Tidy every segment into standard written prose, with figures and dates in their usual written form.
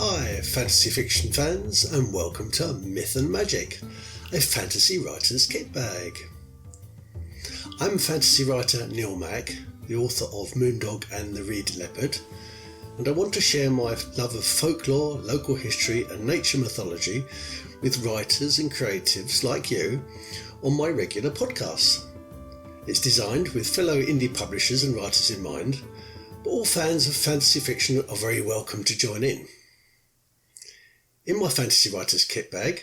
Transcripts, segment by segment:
Hi, fantasy fiction fans, and welcome to Myth and Magic, a fantasy writer's kit bag. I'm fantasy writer Neil Mack, the author of Moondog and the Reed Leopard, and I want to share my love of folklore, local history and nature mythology with writers and creatives like you on my regular podcasts. It's designed with fellow indie publishers and writers in mind, but all fans of fantasy fiction are very welcome to join in. In my fantasy writer's kit bag,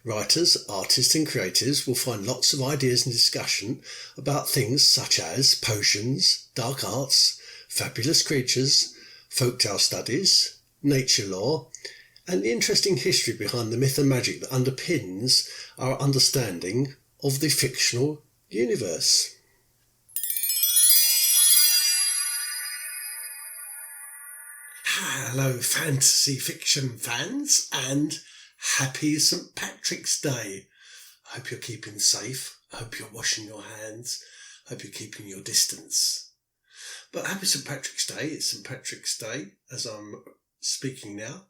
writers, artists and creatives will find lots of ideas and discussion about things such as potions, dark arts, fabulous creatures, folktale studies, nature lore, and the interesting history behind the myth and magic that underpins our understanding of the fictional universe. Hello fantasy fiction fans, and happy St. Patrick's Day. I hope you're keeping safe, I hope you're washing your hands, I hope you're keeping your distance. But happy St. Patrick's Day. It's St. Patrick's Day as I'm speaking now.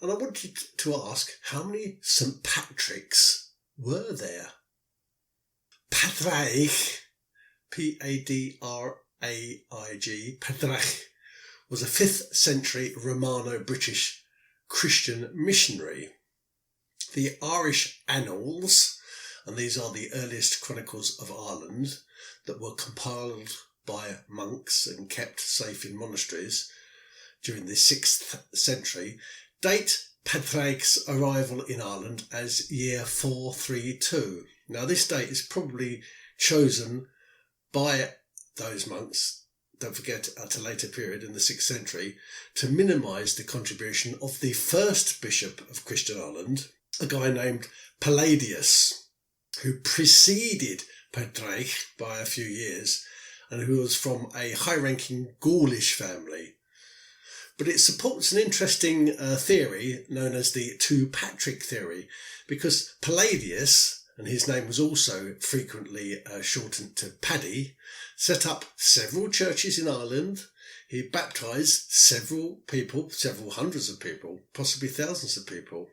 And I wanted to ask, how many St. Patricks were there? Padraig, P-A-D-R-A-I-G, Padraig, was a 5th century Romano-British Christian missionary. The Irish Annals, and these are the earliest chronicles of Ireland that were compiled by monks and kept safe in monasteries during the 6th century, date Padraig's arrival in Ireland as year 432. Now this date is probably chosen by those monks, don't forget, at a later period in the 6th century, to minimise the contribution of the first bishop of Christian Ireland, a guy named Palladius, who preceded Padraig by a few years and who was from a high-ranking Gaulish family. But it supports an interesting theory known as the Two Patrick theory, because Palladius, and his name was also frequently shortened to Paddy, set up several churches in Ireland. He baptised several people, several hundreds of people, possibly thousands of people.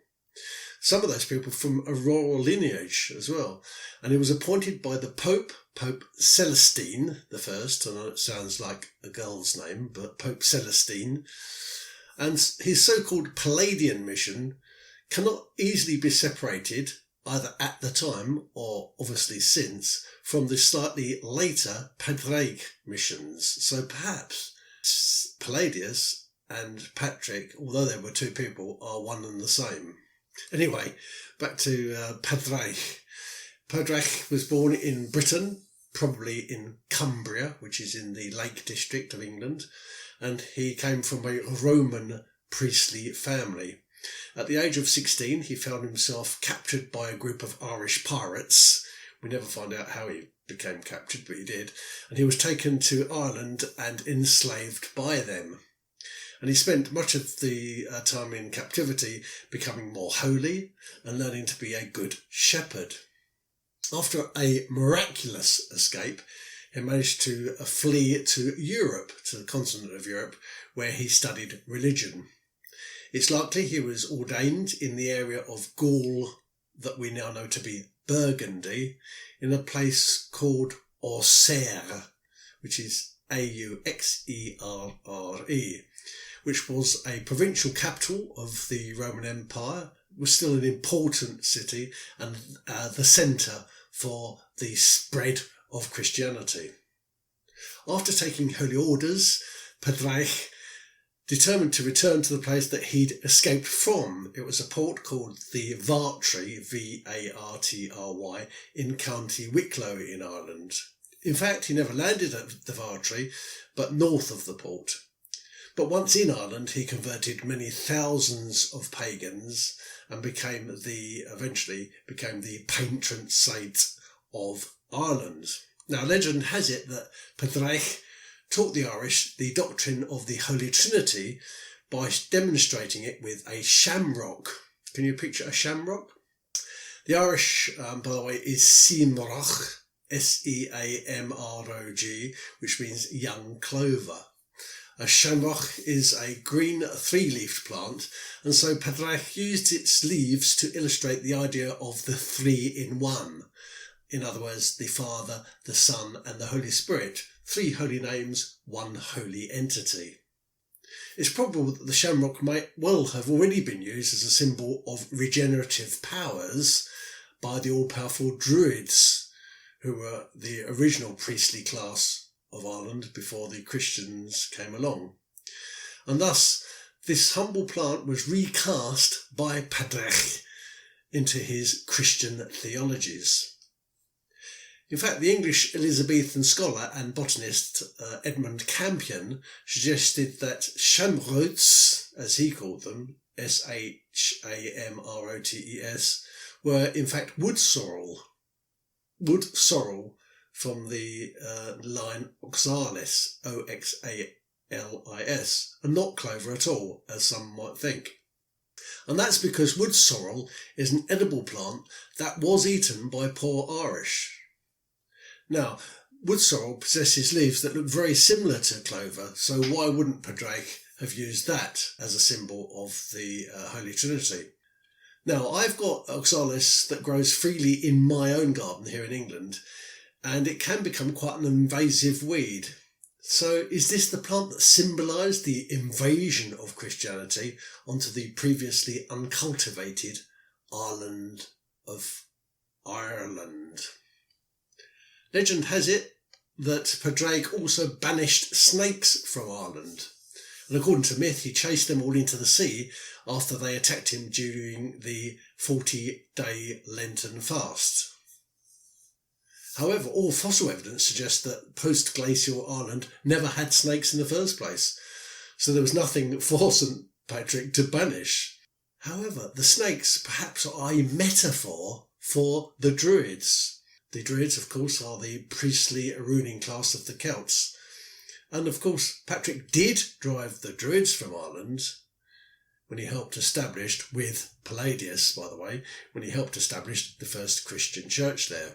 Some of those people from a royal lineage as well. And he was appointed by the Pope Celestine I. I know it sounds like a girl's name, but Pope Celestine. And his so-called Palladian mission cannot easily be separated, either at the time or obviously since, from the slightly later Padraig missions. So perhaps Palladius and Patrick, although they were two people, are one and the same. Anyway, back to Padraig. Padraig was born in Britain, probably in Cumbria, which is in the Lake District of England, and he came from a Roman priestly family. At the age of 16, he found himself captured by a group of Irish pirates. We never find out how he became captured, but he did. And he was taken to Ireland and enslaved by them. And he spent much of the time in captivity becoming more holy and learning to be a good shepherd. After a miraculous escape, he managed to flee to Europe, to the continent of Europe, where he studied religion. It's likely he was ordained in the area of Gaul that we now know to be Burgundy, in a place called Auxerre, which is A-U-X-E-R-R-E, which was a provincial capital of the Roman Empire, was still an important city and the centre for the spread of Christianity. After taking holy orders, Padraig determined to return to the place that he'd escaped from. It was a port called the Vartry, V-A-R-T-R-Y, in County Wicklow in Ireland. In fact, he never landed at the Vartry, but north of the port. But once in Ireland, he converted many thousands of pagans and eventually became the patron saint of Ireland. Now, legend has it that Padraig taught the Irish the doctrine of the Holy Trinity by demonstrating it with a shamrock. Can you picture a shamrock? The Irish, by the way, is Seamrog, S-E-A-M-R-O-G, which means young clover. A shamrock is a green three-leafed plant, and so Padraig used its leaves to illustrate the idea of the three in one. In other words, the Father, the Son and the Holy Spirit. Three holy names, one holy entity. It's probable that the shamrock might well have already been used as a symbol of regenerative powers by the all-powerful Druids, who were the original priestly class of Ireland before the Christians came along. And thus, this humble plant was recast by Padraig into his Christian theologies. In fact, the English Elizabethan scholar and botanist Edmund Campion suggested that shamrods, as he called them, Shamrotes, were in fact wood sorrel from the line oxalis, Oxalis, and not clover at all, as some might think. And that's because wood sorrel is an edible plant that was eaten by poor Irish. Now, wood sorrel possesses leaves that look very similar to clover, so why wouldn't Padraig have used that as a symbol of the Holy Trinity? Now, I've got oxalis that grows freely in my own garden here in England, and it can become quite an invasive weed. So is this the plant that symbolised the invasion of Christianity onto the previously uncultivated island of Ireland? Legend has it that Padraig also banished snakes from Ireland. And according to myth, he chased them all into the sea after they attacked him during the 40-day Lenten fast. However, all fossil evidence suggests that post-glacial Ireland never had snakes in the first place, so there was nothing for St. Patrick to banish. However, the snakes perhaps are a metaphor for the Druids. The Druids, of course, are the priestly ruling class of the Celts. And of course, Patrick did drive the Druids from Ireland when he helped establish, with Palladius, by the way, when he helped establish the first Christian church there.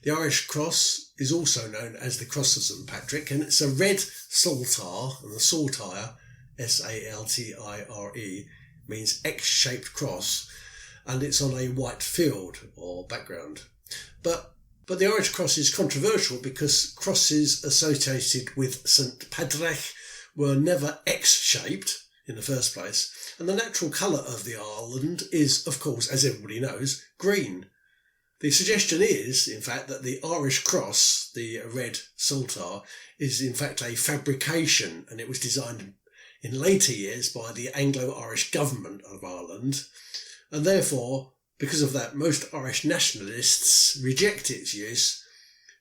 The Irish cross is also known as the Cross of St. Patrick, and it's a red saltire, and the saltire, S-A-L-T-I-R-E, means X-shaped cross, and it's on a white field or background. But the Irish cross is controversial because crosses associated with St. Padraig were never X-shaped in the first place, and the natural colour of the island is, of course, as everybody knows, green. The suggestion is, in fact, that the Irish cross, the red saltire, is in fact a fabrication, and it was designed in later years by the Anglo-Irish government of Ireland, and therefore, because of that, most Irish nationalists reject its use,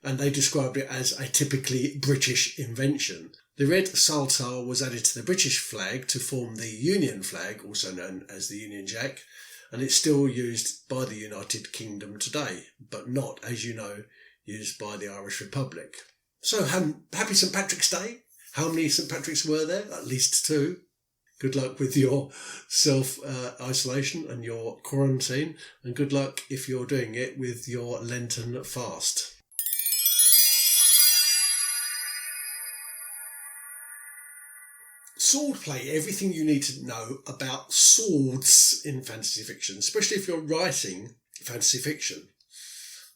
and they described it as a typically British invention. The red saltire was added to the British flag to form the Union flag, also known as the Union Jack, and it's still used by the United Kingdom today, but not, as you know, used by the Irish Republic. So, happy St. Patrick's Day. How many St. Patricks were there? At least 2. Good luck with your self-isolation and your quarantine, and good luck if you're doing it with your Lenten fast. Swordplay, everything you need to know about swords in fantasy fiction, especially if you're writing fantasy fiction.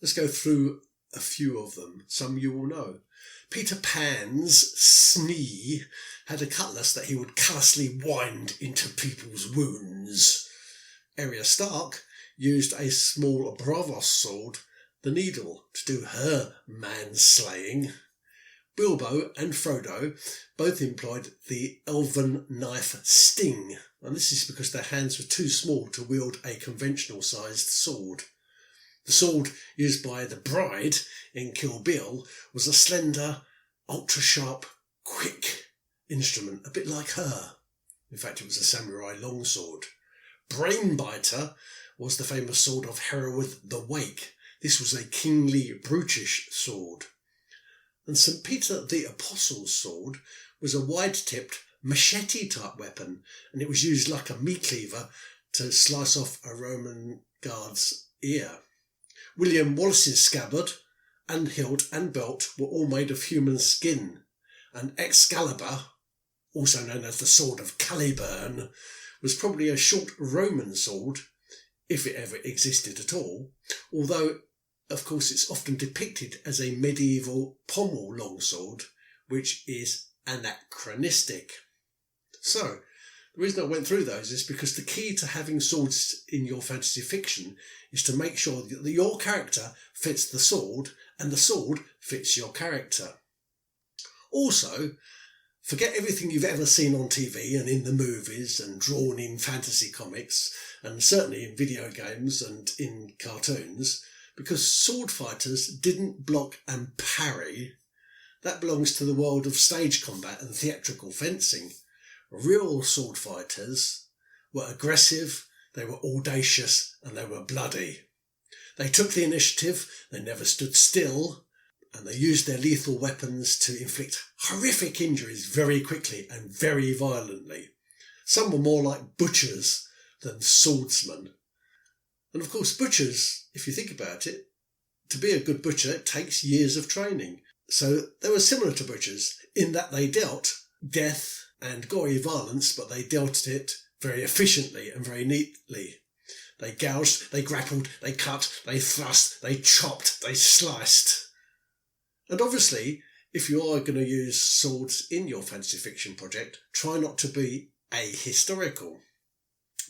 Let's go through a few of them, some you will know. Peter Pan's Smee had a cutlass that he would callously wind into people's wounds. Arya Stark used a small Bravos sword, the Needle, to do her manslaying. Bilbo and Frodo both employed the elven knife Sting, and this is because their hands were too small to wield a conventional-sized sword. The sword used by the bride in Kill Bill was a slender, ultra-sharp, quick instrument, a bit like her. In fact, it was a samurai longsword. Brainbiter was the famous sword of Hereward the Wake. This was a kingly, brutish sword. And St. Peter the Apostle's sword was a wide-tipped machete-type weapon, and it was used like a meat cleaver to slice off a Roman guard's ear. William Wallace's scabbard and hilt and belt were all made of human skin, and Excalibur, also known as the Sword of Caliburn, was probably a short Roman sword, if it ever existed at all, although, of course, it's often depicted as a medieval pommel longsword, which is anachronistic. So, the reason I went through those is because the key to having swords in your fantasy fiction is to make sure that your character fits the sword and the sword fits your character. Also, forget everything you've ever seen on TV and in the movies and drawn in fantasy comics and certainly in video games and in cartoons, because sword fighters didn't block and parry. That belongs to the world of stage combat and theatrical fencing. Real sword fighters were aggressive, they were audacious, and they were bloody. They took the initiative, they never stood still, and they used their lethal weapons to inflict horrific injuries very quickly and very violently. Some were more like butchers than swordsmen. And of course, butchers, if you think about it, to be a good butcher, it takes years of training. So they were similar to butchers in that they dealt death and gory violence, but they dealt it very efficiently and very neatly. They gouged, they grappled, they cut, they thrust, they chopped, they sliced. And obviously, if you are going to use swords in your fantasy fiction project, try not to be ahistorical.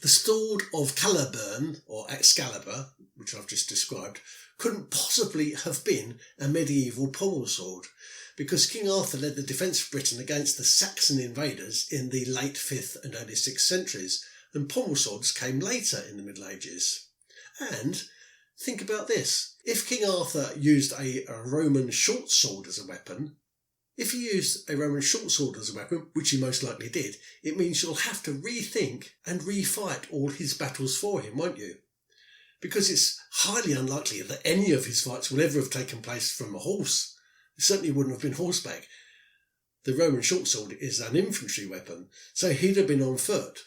The Sword of Caliburn, or Excalibur, which I've just described, couldn't possibly have been a medieval pommel sword, because King Arthur led the defence of Britain against the Saxon invaders in the late 5th and early 6th centuries, and pommel swords came later in the Middle Ages. And think about this. If King Arthur used a Roman short sword as a weapon, which he most likely did, it means you'll have to rethink and refight all his battles for him, won't you? Because it's highly unlikely that any of his fights will ever have taken place from a horse. It certainly wouldn't have been horseback. The Roman short sword is an infantry weapon, so he'd have been on foot.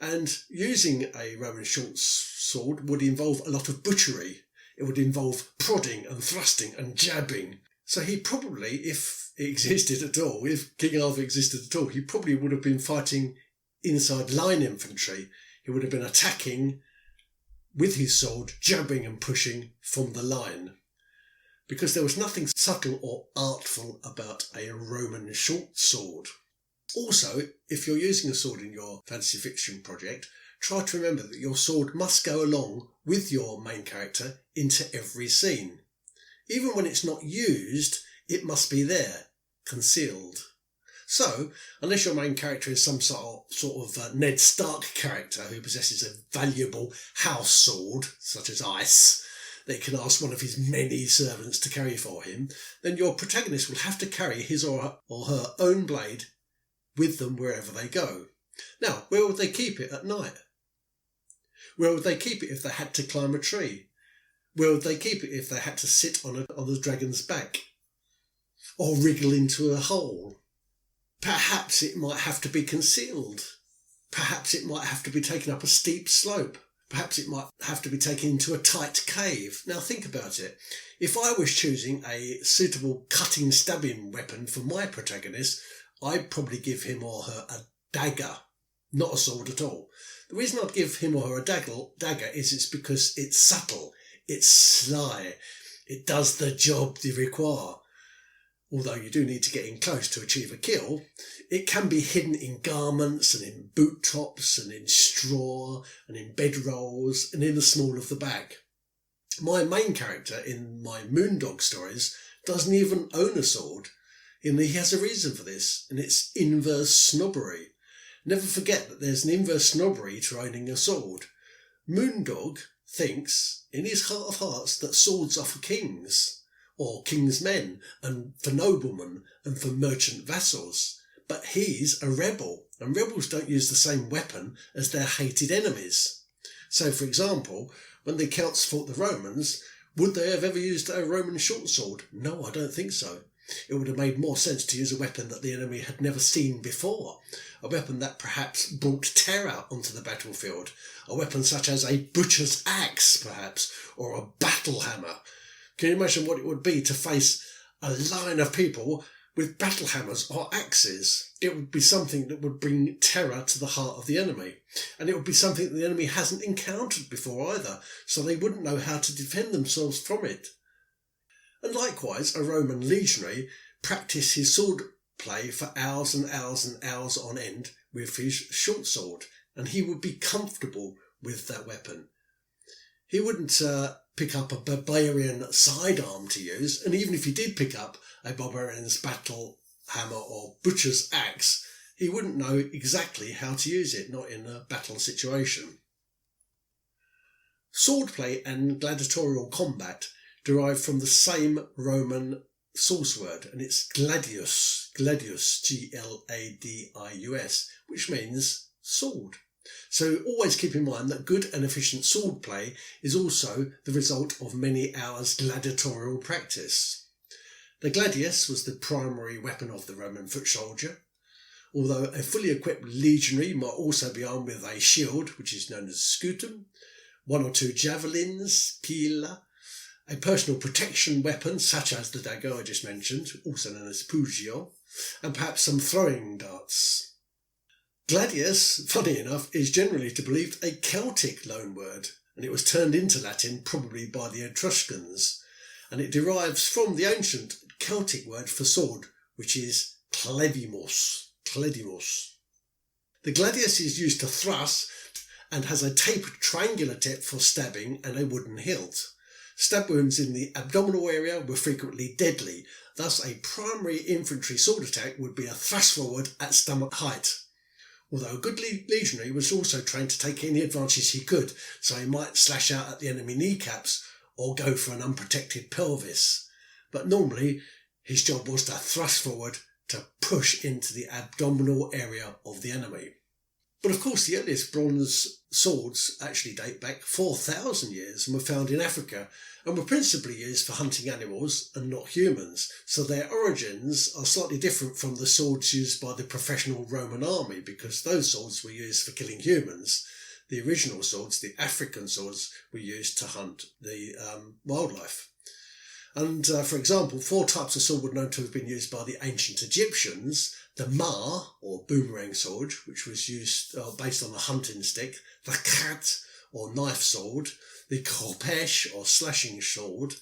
And using a Roman short sword would involve a lot of butchery. It would involve prodding and thrusting and jabbing. So he probably, if it existed at all, if King Arthur existed at all, he probably would have been fighting inside line infantry. He would have been attacking with his sword, jabbing and pushing from the line. Because there was nothing subtle or artful about a Roman short sword. Also, if you're using a sword in your fantasy fiction project, try to remember that your sword must go along with your main character into every scene. Even when it's not used, it must be there, concealed. So, unless your main character is some sort of Ned Stark character who possesses a valuable house sword, such as ice, that he can ask one of his many servants to carry for him, then your protagonist will have to carry his or her own blade with them wherever they go. Now, where would they keep it at night? Where would they keep it if they had to climb a tree? Where would they keep it if they had to sit on a dragon's back? Or wriggle into a hole? Perhaps it might have to be concealed. Perhaps it might have to be taken up a steep slope. Perhaps it might have to be taken into a tight cave. Now think about it. If I was choosing a suitable cutting, stabbing weapon for my protagonist, I'd probably give him or her a dagger, not a sword at all. The reason I'd give him or her a dagger is it's because it's subtle, it's sly, it does the job they require. Although you do need to get in close to achieve a kill, it can be hidden in garments and in boot tops and in straw and in bedrolls and in the small of the back. My main character in my Moondog stories doesn't even own a sword, and he has a reason for this, and it's inverse snobbery. Never forget that there's an inverse snobbery to owning a sword. Moondog thinks, in his heart of hearts, that swords are for kings, or king's men, and for noblemen, and for merchant vassals. But he's a rebel, and rebels don't use the same weapon as their hated enemies. So, for example, when the Celts fought the Romans, would they have ever used a Roman short sword? No, I don't think so. It would have made more sense to use a weapon that the enemy had never seen before, a weapon that perhaps brought terror onto the battlefield, a weapon such as a butcher's axe, perhaps, or a battle hammer. Can you imagine what it would be to face a line of people with battle hammers or axes, it would be something that would bring terror to the heart of the enemy. And it would be something that the enemy hasn't encountered before either, so they wouldn't know how to defend themselves from it. And likewise, a Roman legionary practiced his sword play for hours and hours and hours on end with his short sword, and he would be comfortable with that weapon. He wouldn't pick up a barbarian sidearm to use, and even if he did pick up a barbarian's battle hammer or butcher's axe, he wouldn't know exactly how to use it, not in a battle situation. Swordplay and gladiatorial combat derive from the same Roman source word, and it's gladius, Gladius, which means sword. So always keep in mind that good and efficient swordplay is also the result of many hours gladiatorial practice. The gladius was the primary weapon of the Roman foot soldier, although a fully equipped legionary might also be armed with a shield, which is known as scutum, one or two javelins, pila, a personal protection weapon such as the dagger I just mentioned, also known as pugio, and perhaps some throwing darts. Gladius, funny enough, is generally believed a Celtic loanword, and it was turned into Latin probably by the Etruscans, and it derives from the ancient Celtic word for sword, which is cledimus. The gladius is used to thrust and has a tapered triangular tip for stabbing and a wooden hilt. Stab wounds in the abdominal area were frequently deadly, thus a primary infantry sword attack would be a thrust forward at stomach height. Although a good legionary was also trained to take any advantage he could, so he might slash out at the enemy kneecaps or go for an unprotected pelvis. But normally his job was to thrust forward to push into the abdominal area of the enemy. But of course the earliest bronze swords actually date back 4,000 years and were found in Africa and were principally used for hunting animals and not humans, so their origins are slightly different from the swords used by the professional Roman army, because those swords were used for killing humans. The original swords, the African swords, were used to hunt the wildlife. And for example, 4 types of sword were known to have been used by the ancient Egyptians: the ma, or boomerang sword, which was used based on a hunting stick, the khat, or knife sword, the khopesh, or slashing sword,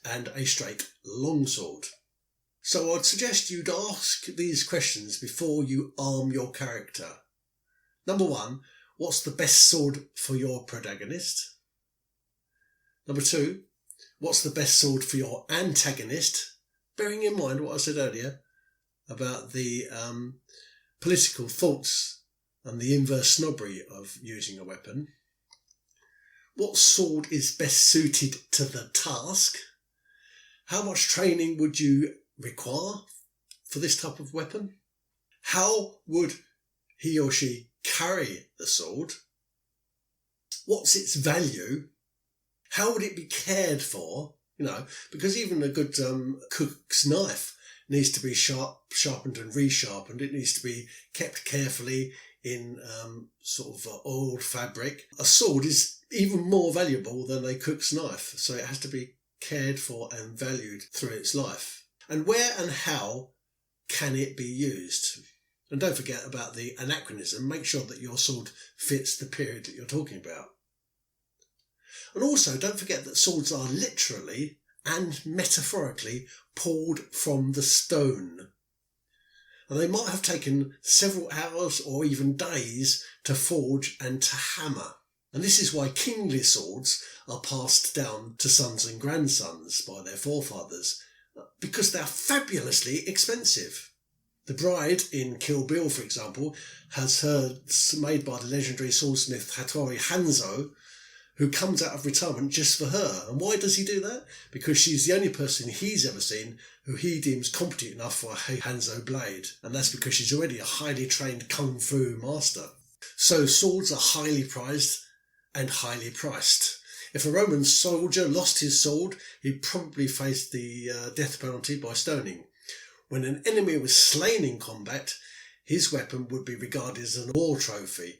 and a straight long sword. So I'd suggest you'd ask these questions before you arm your character. Number 1, what's the best sword for your protagonist? Number 2, what's the best sword for your antagonist? Bearing in mind what I said earlier about the political thoughts and the inverse snobbery of using a weapon. What sword is best suited to the task? How much training would you require for this type of weapon? How would he or she carry the sword? What's its value? How would it be cared for? Because even a good cook's knife needs to be sharpened and resharpened. It needs to be kept carefully in oiled fabric. A sword is even more valuable than a cook's knife, so it has to be cared for and valued through its life. And where and how can it be used? And don't forget about the anachronism. Make sure that your sword fits the period that you're talking about. And also don't forget that swords are literally and metaphorically pulled from the stone. And they might have taken several hours or even days to forge and to hammer. And this is why kingly swords are passed down to sons and grandsons by their forefathers, because they're fabulously expensive. The bride in Kill Bill, for example, has hers made by the legendary swordsmith Hattori Hanzo, who comes out of retirement just for her. And why does he do that? Because she's the only person he's ever seen who he deems competent enough for a Hanzo blade. And that's because she's already a highly trained kung fu master. So swords are highly prized and highly priced. If a Roman soldier lost his sword, he'd probably face the death penalty by stoning. When an enemy was slain in combat, his weapon would be regarded as a war trophy,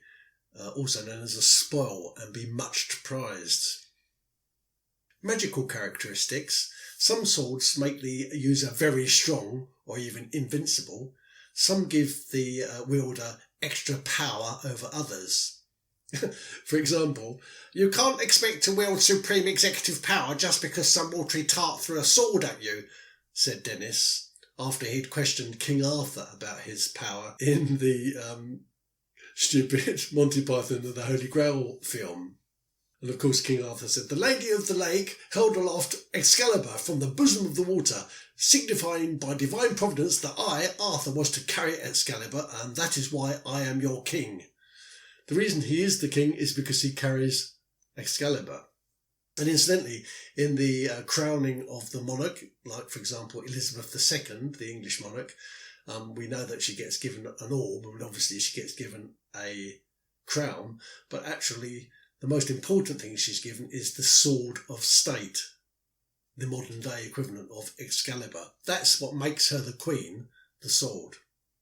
also known as a spoil, and be much prized. Magical characteristics. Some swords make the user very strong or even invincible, some give the wielder extra power over others. For example, you can't expect to wield supreme executive power just because some watery tart threw a sword at you, said Dennis, after he'd questioned King Arthur about his power in the stupid Monty Python and the Holy Grail film. And of course King Arthur said, "The Lady of the Lake held aloft Excalibur from the bosom of the water, signifying by divine providence that I, Arthur, was to carry Excalibur, and that is why I am your king." The reason he is the king is because he carries Excalibur. And incidentally, in the crowning of the monarch, like for example Elizabeth II, the English monarch, we know that she gets given an orb, and obviously she gets given a crown, but actually the most important thing she's given is the Sword of State, the modern day equivalent of Excalibur. That's what makes her the queen, the sword.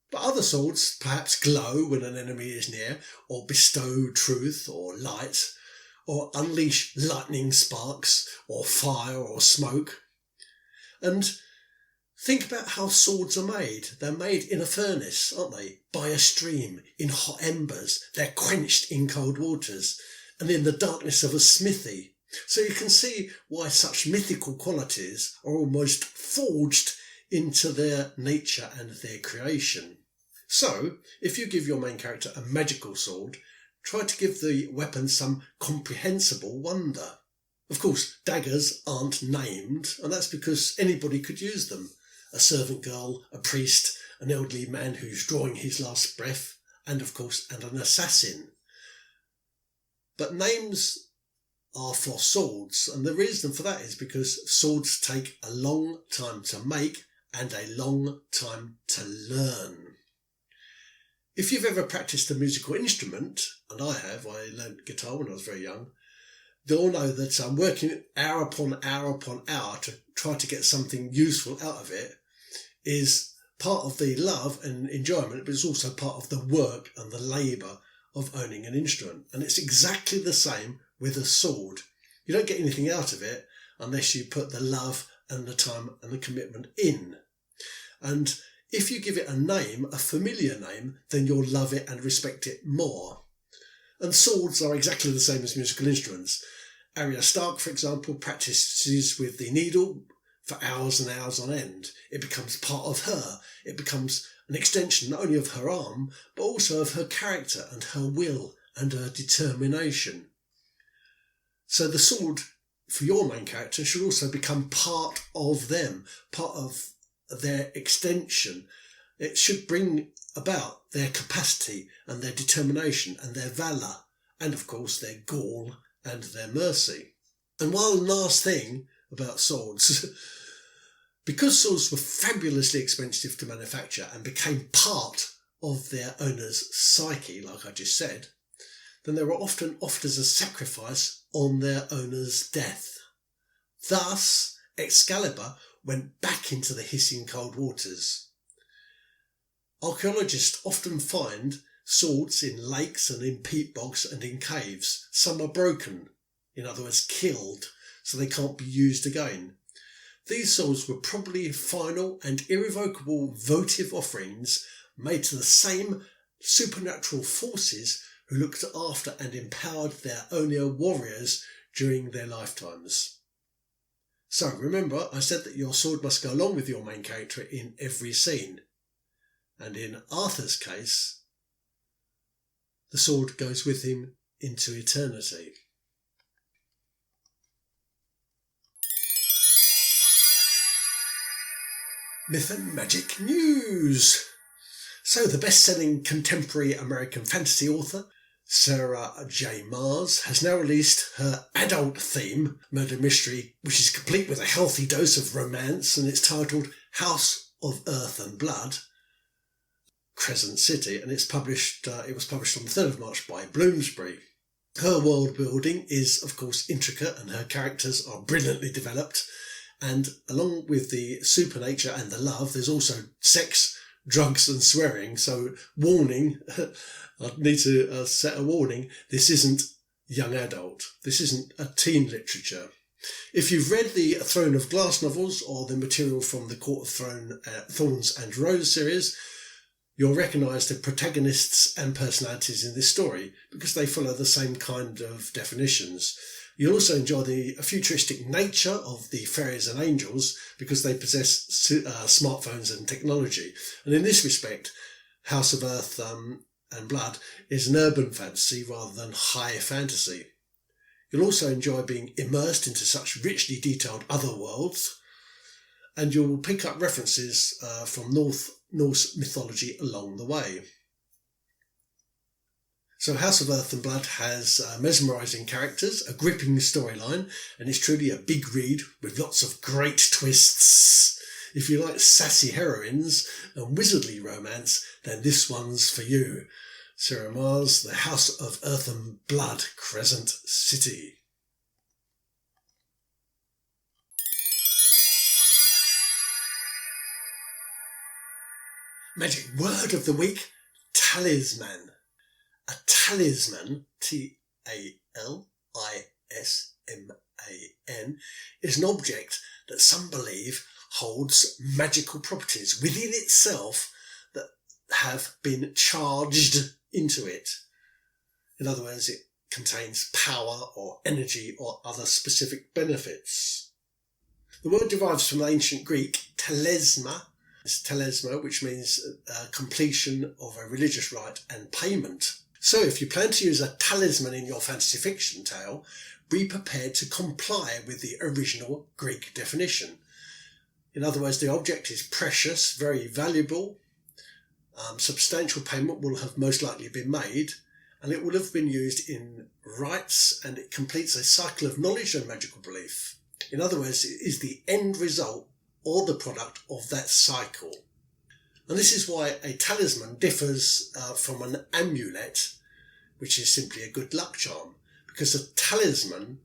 But other swords perhaps glow when an enemy is near, or bestow truth or light, or unleash lightning sparks, or fire or smoke. And think about how swords are made. They're made in a furnace, aren't they? By a stream, in hot embers. They're quenched in cold waters, and in the darkness of a smithy. So you can see why such mythical qualities are almost forged into their nature and their creation. So, if you give your main character a magical sword, try to give the weapon some comprehensible wonder. Of course, daggers aren't named, and that's because anybody could use them. A servant girl, a priest, an elderly man who's drawing his last breath, and of course, an assassin. But names are for swords, and the reason for that is because swords take a long time to make and a long time to learn. If you've ever practiced a musical instrument, and I have, I learned guitar when I was very young, they'll know that I'm working hour upon hour upon hour to try to get something useful out of it is part of the love and enjoyment, but it's also part of the work and the labour of owning an instrument. And it's exactly the same with a sword. You don't get anything out of it unless you put the love and the time and the commitment in. And if you give it a name, a familiar name, then you'll love it and respect it more. And swords are exactly the same as musical instruments. Arya Stark, for example, practices with the needle for hours and hours on end. It becomes part of her. It becomes an extension not only of her arm, but also of her character and her will and her determination. So the sword for your main character should also become part of them, part of their extension. It should bring about their capacity and their determination and their valour, and of course their gall and their mercy. And one last thing about swords, because swords were fabulously expensive to manufacture and became part of their owner's psyche, like I just said, then they were often offered as a sacrifice on their owner's death. Thus, Excalibur went back into the hissing cold waters. Archaeologists often find swords in lakes and in peat bogs and in caves. Some are broken, in other words killed, so they can't be used again. These swords were probably final and irrevocable votive offerings made to the same supernatural forces who looked after and empowered their owner warriors during their lifetimes. So remember, I said that your sword must go along with your main character in every scene. And in Arthur's case, the sword goes with him into eternity. Myth and Magic News. So the best-selling contemporary American fantasy author Sarah J. Maas has now released her adult theme murder mystery, which is complete with a healthy dose of romance, and it's titled House of Earth and Blood, Crescent City, and it was published on the 3rd of March by Bloomsbury. Her world building is, of course, intricate, and her characters are brilliantly developed, and along with the supernature and the love, there's also sex, drugs and swearing. So warning, I need to set a warning, this isn't young adult, this isn't a teen literature. If you've read the Throne of Glass novels or the material from the Court of Thorns and Rose series, you'll recognise the protagonists and personalities in this story because they follow the same kind of definitions. You'll also enjoy the futuristic nature of the fairies and angels because they possess smartphones and technology. And in this respect, House of Earth and Blood is an urban fantasy rather than high fantasy. You'll also enjoy being immersed into such richly detailed other worlds, and you'll pick up references from Norse mythology along the way. So House of Earth and Blood has mesmerising characters, a gripping storyline, and it's truly a big read with lots of great twists. If you like sassy heroines and wizardly romance, then this one's for you. Sarah Maas, The House of Earth and Blood, Crescent City. Magic word of the week, talisman. A talisman, Talisman, is an object that some believe holds magical properties within itself that have been charged into it. In other words, it contains power or energy or other specific benefits. The word derives from ancient Greek telesma, which means completion of a religious rite and payment. So if you plan to use a talisman in your fantasy fiction tale, be prepared to comply with the original Greek definition. In other words, the object is precious, very valuable, substantial payment will have most likely been made, and it will have been used in rites, and it completes a cycle of knowledge and magical belief. In other words, it is the end result or the product of that cycle. And this is why a talisman differs from an amulet, which is simply a good luck charm, because a talisman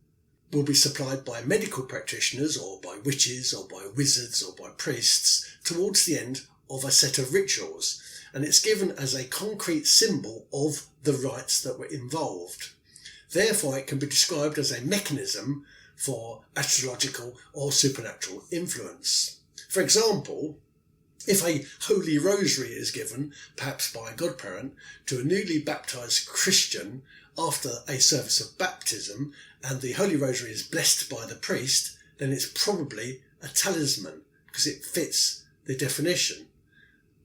will be supplied by medical practitioners or by witches or by wizards or by priests towards the end of a set of rituals, and it's given as a concrete symbol of the rites that were involved. Therefore, it can be described as a mechanism for astrological or supernatural influence. For example, if a holy rosary is given, perhaps by a godparent, to a newly baptised Christian after a service of baptism, and the holy rosary is blessed by the priest, then it's probably a talisman because it fits the definition.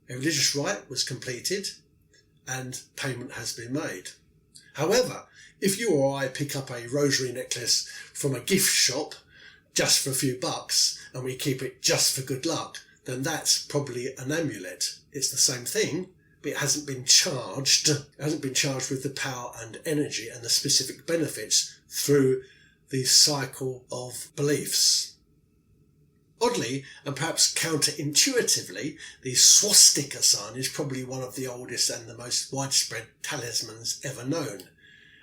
A religious rite was completed and payment has been made. However, if you or I pick up a rosary necklace from a gift shop just for a few bucks and we keep it just for good luck, then that's probably an amulet. It's the same thing, but it hasn't been charged. It hasn't been charged with the power and energy and the specific benefits through the cycle of beliefs. Oddly, and perhaps counterintuitively, the swastika sign is probably one of the oldest and the most widespread talismans ever known,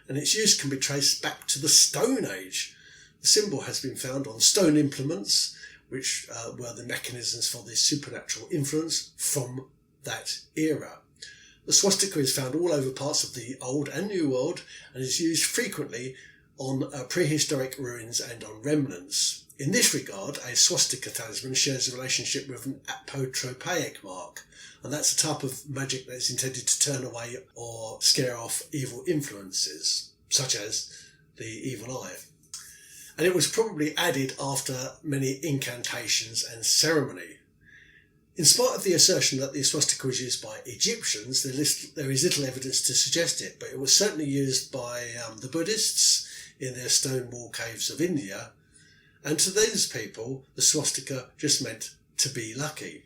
and its use can be traced back to the Stone Age. The symbol has been found on stone implements, which were the mechanisms for the supernatural influence from that era. The swastika is found all over parts of the Old and New World and is used frequently on prehistoric ruins and on remnants. In this regard, a swastika talisman shares a relationship with an apotropaic mark, and that's a type of magic that is intended to turn away or scare off evil influences, such as the evil eye. And it was probably added after many incantations and ceremony. In spite of the assertion that the swastika was used by Egyptians, there is little evidence to suggest it, but it was certainly used by the Buddhists in their stone wall caves of India, and to those people the swastika just meant to be lucky.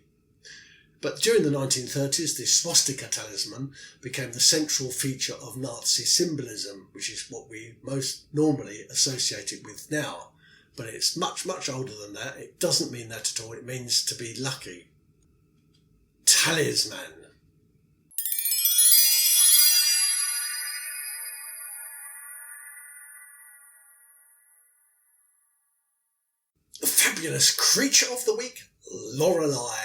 But during the 1930s, the swastika talisman became the central feature of Nazi symbolism, which is what we most normally associate it with now. But it's much, much older than that. It doesn't mean that at all. It means to be lucky. Talisman. The fabulous creature of the week, Lorelei.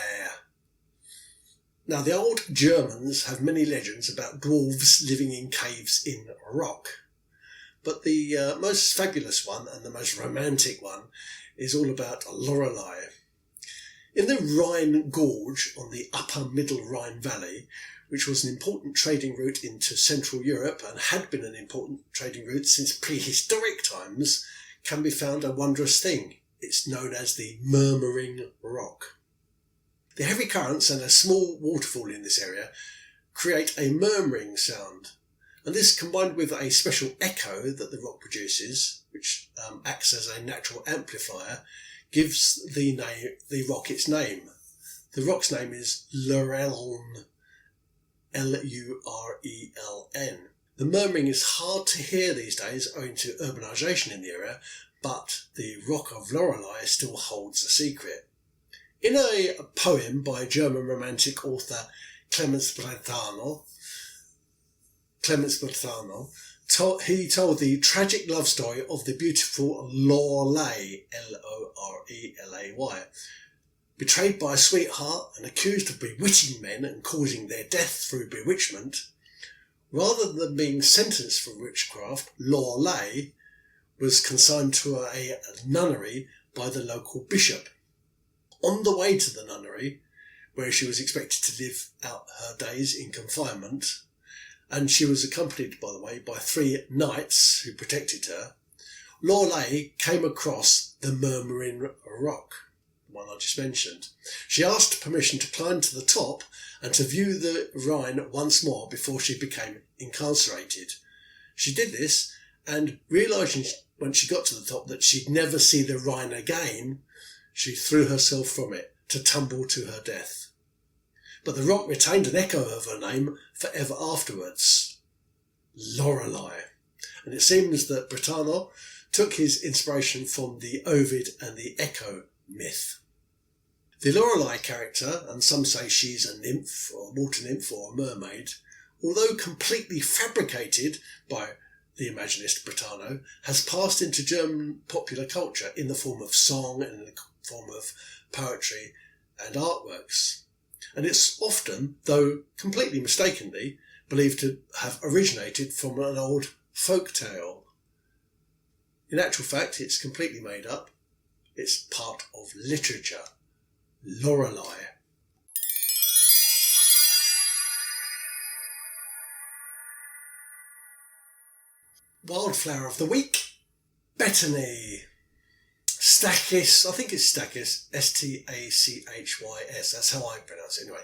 Now, the old Germans have many legends about dwarves living in caves in rock. But the most fabulous one and the most romantic one is all about Lorelei. In the Rhine Gorge on the upper Middle Rhine Valley, which was an important trading route into Central Europe and had been an important trading route since prehistoric times, can be found a wondrous thing. It's known as the Murmuring Rock. The heavy currents and a small waterfall in this area create a murmuring sound, and this, combined with a special echo that the rock produces, which acts as a natural amplifier, gives the rock its name. The rock's name is Lureln, Lureln. The murmuring is hard to hear these days owing to urbanisation in the area, but the Rock of Lorelei still holds a secret. In a poem by German romantic author Clemens Brentano, he told the tragic love story of the beautiful Lorelei, Lorelay, betrayed by a sweetheart and accused of bewitching men and causing their death through bewitchment. Rather than being sentenced for witchcraft, Lorelei was consigned to a nunnery by the local bishop. On the way to the nunnery, where she was expected to live out her days in confinement, and she was accompanied, by the way, by 3 knights who protected her, Lorelei came across the Murmuring Rock, the one I just mentioned. She asked permission to climb to the top and to view the Rhine once more before she became incarcerated. She did this, and realising when she got to the top that she'd never see the Rhine again, she threw herself from it to tumble to her death. But the rock retained an echo of her name forever afterwards, Lorelei. And it seems that Brentano took his inspiration from the Ovid and the Echo myth. The Lorelei character, and some say she's a nymph or a water nymph or a mermaid, although completely fabricated by the Imaginist Brentano, has passed into German popular culture in the form of song and in the form of poetry and artworks. And it's often, though completely mistakenly, believed to have originated from an old folk tale. In actual fact, it's completely made up. It's part of literature. Lorelei. Wildflower of the week, Betony. Stachys, I think it's Stachys, Stachys, that's how I pronounce it anyway.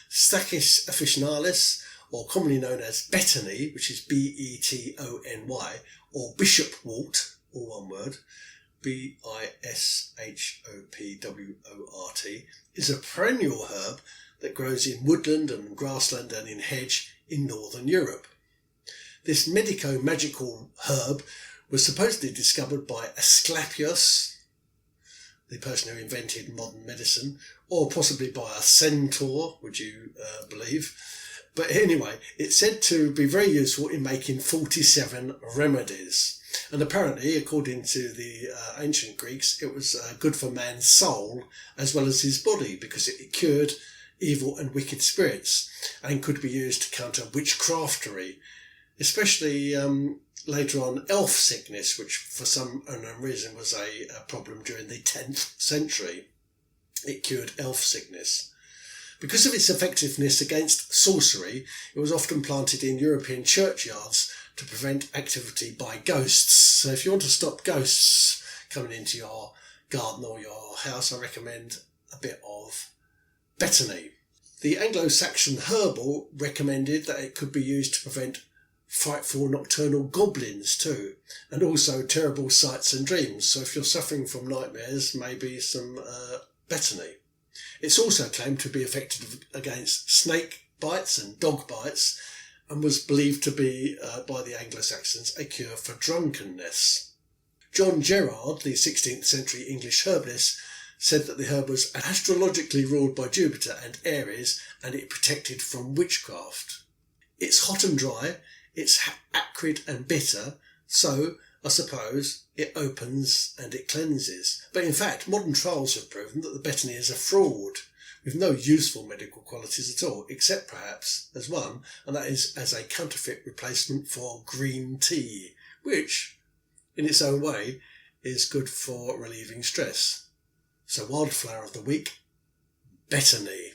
Stachys officinalis, or commonly known as Betony, which is Betony, or bishopwort, all one word, Bishopwort, is a perennial herb that grows in woodland and grassland and in hedge in northern Europe. This medico-magical herb was supposedly discovered by Asclepius, the person who invented modern medicine, or possibly by a centaur, would you believe? But anyway, it's said to be very useful in making 47 remedies. And apparently, according to the ancient Greeks, it was good for man's soul as well as his body, because it cured evil and wicked spirits and could be used to counter witchcraftery, especially later on elf sickness, which for some unknown reason was a problem during the 10th century. It cured elf sickness. Because of its effectiveness against sorcery, it was often planted in European churchyards to prevent activity by ghosts. So if you want to stop ghosts coming into your garden or your house, I recommend a bit of Betony. The Anglo-Saxon herbal recommended that it could be used to prevent frightful nocturnal goblins too, and also terrible sights and dreams. So if you're suffering from nightmares, maybe some Betony. It's also claimed to be effective against snake bites and dog bites, and was believed to be, by the Anglo-Saxons, a cure for drunkenness. John Gerard, the 16th century English herbalist, said that the herb was astrologically ruled by Jupiter and Aries, and it protected from witchcraft. It's hot and dry, it's acrid and bitter, so, I suppose, it opens and it cleanses. But in fact, modern trials have proven that the Betony is a fraud, with no useful medical qualities at all, except perhaps as one, and that is as a counterfeit replacement for green tea, which, in its own way, is good for relieving stress. So, wildflower of the week, Betony.